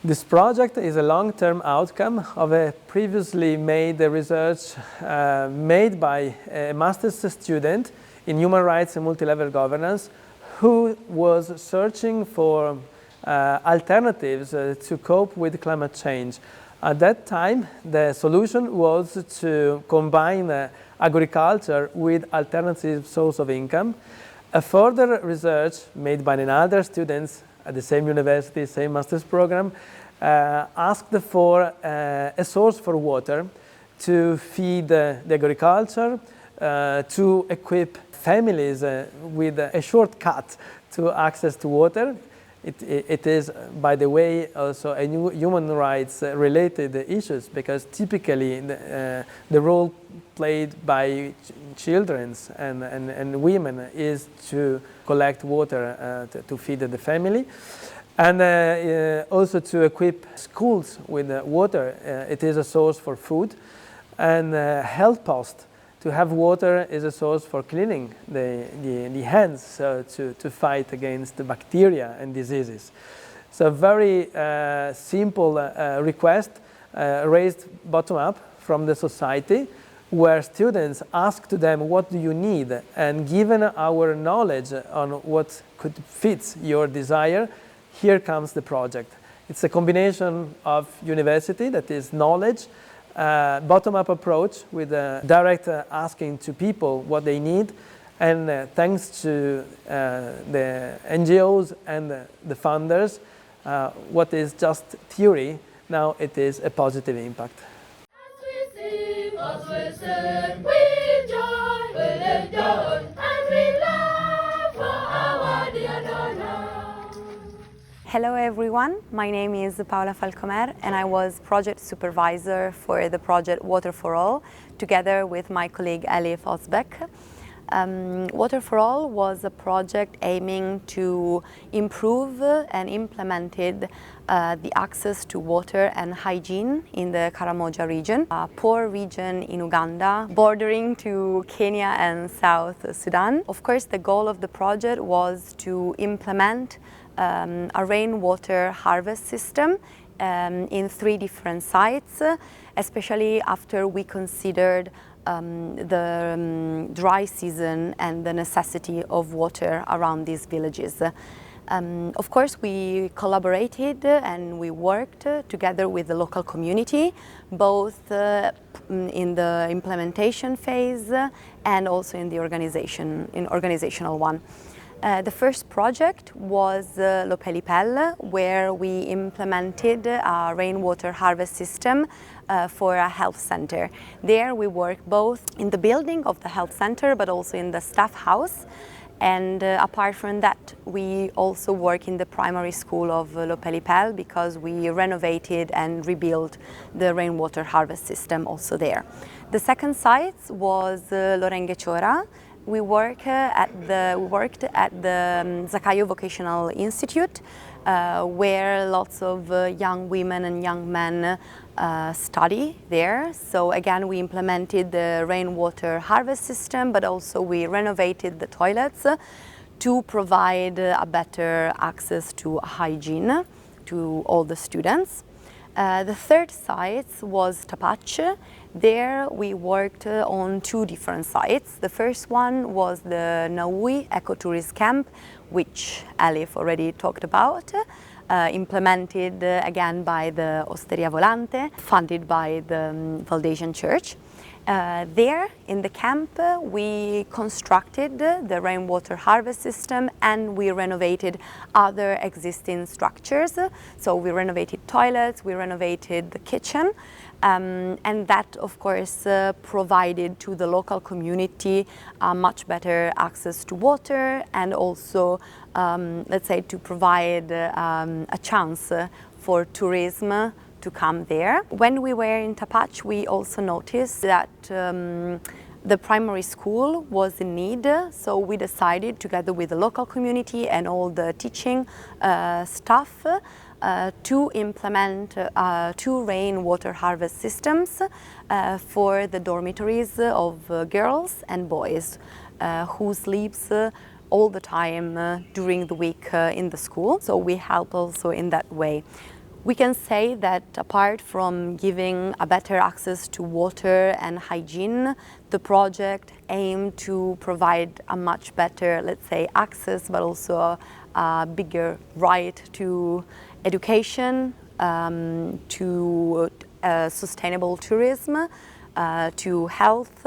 This project is a long-term outcome of a previously made research made by a master's student in human rights and multi-level governance who was searching for alternatives to cope with climate change. At that time, the solution was to combine agriculture with alternative source of income. A further research made by another students at the same university, same master's program, asked for a source for water to feed the agriculture, to equip families with a shortcut to access to water. It is, by the way, also a new human rights related issues, because typically the role played by children and women is to collect water to feed the family, and also to equip schools with water. It is a source for food, and health post. To have water is a source for cleaning the hands, so to fight against the bacteria and diseases. So very simple request raised bottom up from the society, where students ask to them, what do you need? And given our knowledge on what could fit your desire, here comes the project. It's a combination of university, that is knowledge, bottom-up approach with direct asking to people what they need, and thanks to the NGOs and the funders, what is just theory, now it is a positive impact. With joy, with joy, and with love for our dear donor. Hello everyone, my name is Paola Falcomer and I was project supervisor for the project Water for All, together with my colleague Ali Fosbeck. Water for All was a project aiming to improve and implemented the access to water and hygiene in the Karamoja region, a poor region in Uganda, bordering to Kenya and South Sudan. Of course, the goal of the project was to implement a rainwater harvest system in 3 different sites, especially after we considered the dry season and the necessity of water around these villages. Of course, we collaborated and we worked together with the local community, both in the implementation phase and also in the organizational one. The first project was Lopelipel, where we implemented a rainwater harvest system for a health center. There we work both in the building of the health center, but also in the staff house. And apart from that, we also work in the primary school of Lopelipel, because we renovated and rebuilt the rainwater harvest system also there. The second site was Lorengechora. We worked at the Zakayo Vocational Institute, where lots of young women and young men study there. So again, we implemented the rainwater harvest system, but also we renovated the toilets to provide a better access to hygiene to all the students. The third site was Tapac. There we worked on 2 different sites. The first one was the Naui Ecotourist Camp, which Alif already talked about, implemented again by the Osteria Volante, funded by the Valdesian Church. There in the camp we constructed the rainwater harvest system and we renovated other existing structures. So we renovated toilets, we renovated the kitchen, and that of course provided to the local community much better access to water, and also let's say to provide a chance for tourism to come there. When we were in Tapac, we also noticed that the primary school was in need, so we decided, together with the local community and all the teaching staff, to implement 2 rainwater harvest systems for the dormitories of girls and boys who sleeps all the time during the week in the school. So we help also in that way. We can say that apart from giving a better access to water and hygiene, the project aimed to provide a much better, let's say, access, but also a bigger right to education, to sustainable tourism, to health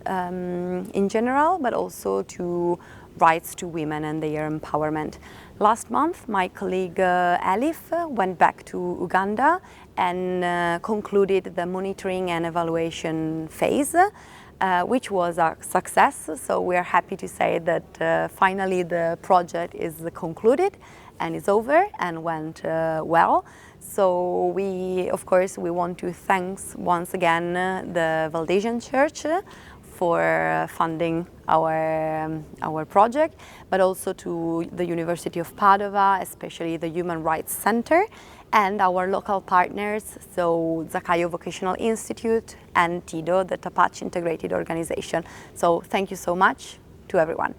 in general, but also to rights to women and their empowerment. Last month, my colleague Elif went back to Uganda and concluded the monitoring and evaluation phase, which was a success. So we are happy to say that finally the project is concluded and is over and went well. So of course, we want to thank once again the Valdesian Church for funding our project, but also to the University of Padova, especially the Human Rights Center, and our local partners, so Zakayo Vocational Institute and TIDO, the Tapac integrated organization. So thank you so much to everyone.